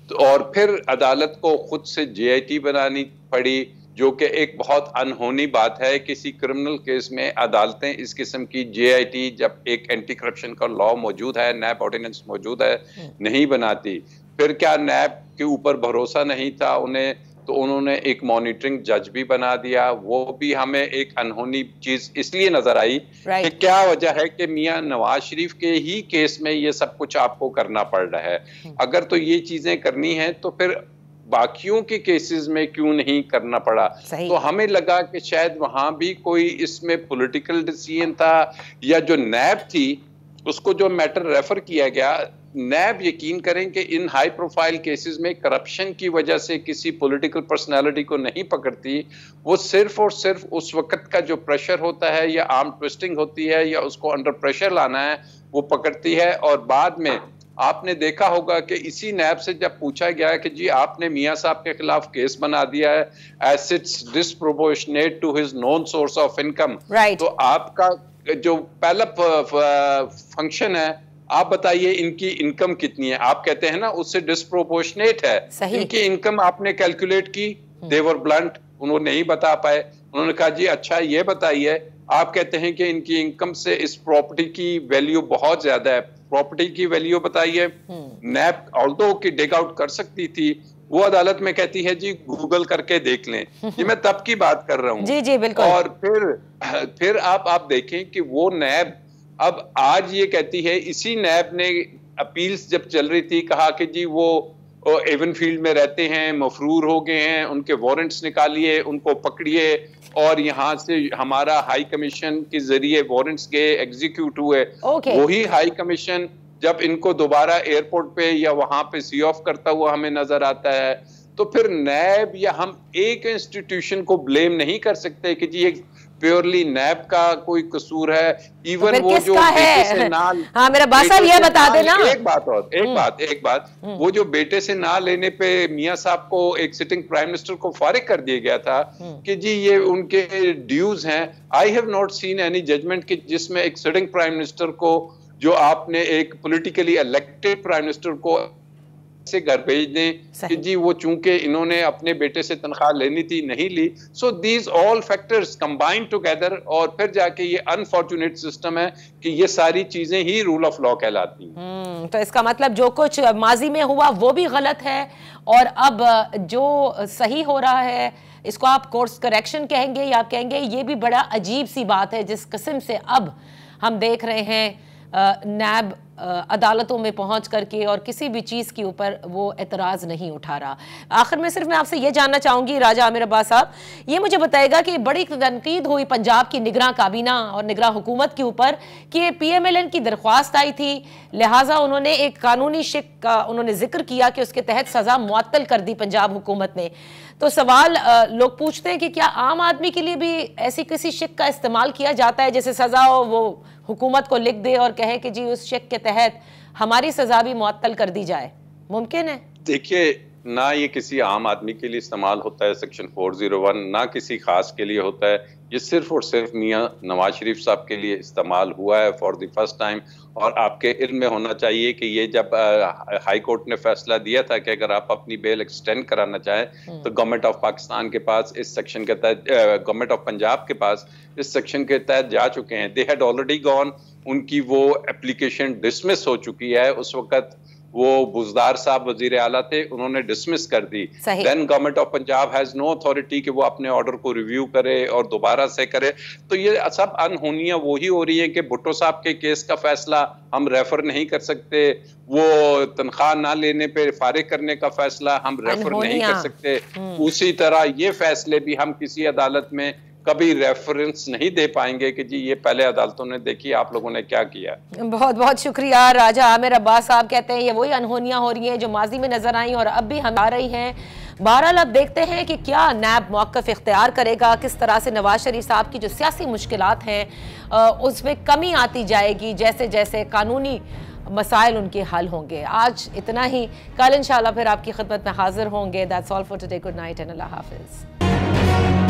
तो और फिर अदालत को खुद से JIT बनानी पड़ी, जो कि एक बहुत अनहोनी बात है। किसी क्रिमिनल केस में अदालतें इस किस्म की JIT, जब एक एंटी करप्शन का लॉ मौजूद है, नैब ऑर्डिनेंस मौजूद है, नहीं बनाती। फिर क्या नैब के ऊपर भरोसा नहीं था उन्हें, तो उन्होंने एक मॉनिटरिंग जज भी बना दिया। वो भी हमें एक अनहोनी चीज इसलिए नजर आई कि क्या वजह है कि मियां नवाज शरीफ के ही केस में ये सब कुछ आपको करना पड़ रहा है। अगर तो ये चीजें करनी है तो फिर बाकियों के केसेस में क्यों नहीं करना पड़ा? तो हमें लगा कि शायद वहां भी कोई इसमें पॉलिटिकल डिसीजन था, या जो नैब थी उसको जो मैटर रेफर किया गया। नैब यकीन करें कि इन हाई प्रोफाइल केसेस में करप्शन की वजह से किसी पॉलिटिकल पर्सनालिटी को नहीं पकड़ती। वो सिर्फ और सिर्फ उस वक्त का जो प्रेशर होता है, या आर्म ट्विस्टिंग होती है, या उसको अंडर प्रेशर लाना है, वो पकड़ती है। और बाद में आपने देखा होगा कि इसी नैब से जब पूछा गया कि जी आपने मियां साहब के खिलाफ केस बना दिया है, assets disproportionate to his known source of income, तो आपका जो पहला फंक्शन है, आप बताइए इनकी इनकम कितनी है? आप कहते हैं ना उससे डिस्प्रोपोर्शनेट है। इनकी इनकम आपने कैलकुलेट की, देवर ब्लंट, उन्होंने नहीं बता पाए। उन्होंने कहा जी अच्छा ये बताइए, आप कहते हैं कि इनकी इनकम से इस प्रॉपर्टी की वैल्यू बहुत ज्यादा है, प्रॉपर्टी की वैल्यू बताइए। नैब ऑल्दो की डिग आउट कर सकती थी, वो अदालत में कहती है जी गूगल करके देख लें। ये मैं तब की बात कर रहा हूँ। जी जी बिल्कुल। और फिर आप देखें कि वो नैब अब आज ये कहती है, इसी नैब ने अपील्स जब चल रही थी कहा कि जी वो एवनफील्ड में रहते हैं, मफरूर हो गए हैं, उनके वारंट्स निकालिए, उनको पकड़िए, और यहाँ से हमारा हाई कमीशन के जरिए वारंट्स गए, एग्जीक्यूट हुए। वही हाई कमीशन जब इनको दोबारा एयरपोर्ट पे या वहां पे सी ऑफ करता हुआ हमें नजर आता है, तो फिर नैब या हम एक इंस्टीट्यूशन को ब्लेम नहीं कर सकते कि जी एक प्योरली नैब का कोई कसूर है। इवन तो वो जो बेटे से ना, हाँ मेरा बात साहब ये बता देना। एक बात, वो जो बेटे से ना लेने पे मियां साहब को, एक सिटिंग प्राइम मिनिस्टर को फारिग कर दिया गया था कि जी ये उनके ड्यूज हैं। I have not seen any judgement कि जिसमें एक सिटिंग प्राइम मिनिस्टर को, जो आपने एक पॉलिटिकली इलेक्टेड प्राइम मिनिस्टर को से घर भेज दें कि जी वो चूंकि इन्होंने अपने बेटे से तनख्वाह लेनी थी, नहीं ली। So these all factors combined together, और फिर जाके ये अनफॉर्चुनेट सिस्टम है कि ये सारी चीजें ही रूल ऑफ लॉ कहलाती हैं। तो इसका मतलब जो कुछ माजी में हुआ वो भी गलत है, और अब जो सही हो रहा है इसको आप कोर्स करेक्शन कहेंगे, या आप कहेंगे ये भी बड़ा अजीब सी बात है जिस किस्म से अब हम देख रहे हैं नैब अदालतों में पहुंच करके और किसी भी चीज़ के ऊपर वो एतराज़ नहीं उठा रहा। आखिर में सिर्फ मैं आपसे ये जानना चाहूँगी राजा आमिर अब्बास साहब, ये मुझे बताएगा कि बड़ी तनकीद हुई पंजाब की निगरां काबीना और निगरां हुकूमत के ऊपर कि PMLN की दरख्वास्त आई थी, लिहाजा उन्होंने एक कानूनी शिक का उन्होंने जिक्र किया कि उसके तहत सज़ा मुअत्तल कर दी पंजाब हुकूमत ने। तो सवाल लोग पूछते हैं कि क्या आम आदमी के लिए भी ऐसी किसी शिक का इस्तेमाल किया जाता है, जैसे सज़ा हो वो हुकूमत को लिख दे और कहे कि जी उस शिक के तहत हमारी सज़ा भी मुअत्तल कर दी जाए? मुमकिन है? देखिए, ना ये किसी आम आदमी के लिए इस्तेमाल होता है सेक्शन 401, ना किसी खास के लिए होता है। ये सिर्फ और सिर्फ मियां नवाज शरीफ साहब के लिए इस्तेमाल हुआ है फॉर द फर्स्ट टाइम। और आपके इल्म में होना चाहिए कि ये जब हाई कोर्ट ने फैसला दिया था कि अगर आप अपनी बेल एक्सटेंड कराना चाहें तो गवर्नमेंट ऑफ पाकिस्तान के पास इस सेक्शन के तहत, गवर्नमेंट ऑफ पंजाब के पास इस सेक्शन के तहत जा चुके हैं। दे हैड ऑलरेडी गॉन, उनकी वो एप्लीकेशन डिसमिस हो चुकी है। उस वक्त वो बुजदार साहब वजीर आला थे, उन्होंने डिसमिस कर दी। Then government of Punjab has no authority कि वो अपने ऑर्डर को रिव्यू करे और दोबारा से करे। तो ये सब अनहोनियां वही हो रही है कि भुट्टो साहब के केस का फैसला हम रेफर नहीं कर सकते, वो तनख्वाह ना लेने पे फारिग करने का फैसला हम रेफर नहीं कर सकते, उसी तरह ये फैसले भी हम किसी अदालत में कभी रेफरेंस नहीं दे पाएंगे कि जी ये पहले अदालतों ने देखी, आप लोगों ने क्या किया। बहुत बहुत शुक्रिया। राजा आमिर अब्बास साहब कहते हैं ये वही अनहोनियां हो रही हैं जो माजी में नजर आई और अब भी हम आ रही हैं। बहरहाल अब देखते हैं कि क्या नैब मौक़िफ़ इख्तियार करेगा, किस तरह से नवाज शरीफ साहब की जो सियासी मुश्किलात हैं उसमें कमी आती जाएगी जैसे जैसे कानूनी मसाइल उनके हल होंगे। आज इतना ही, कल इंशाल्लाह फिर आपकी खिदमत में हाजिर होंगे। That's all for today. Good night and अल्लाह हाफिज़।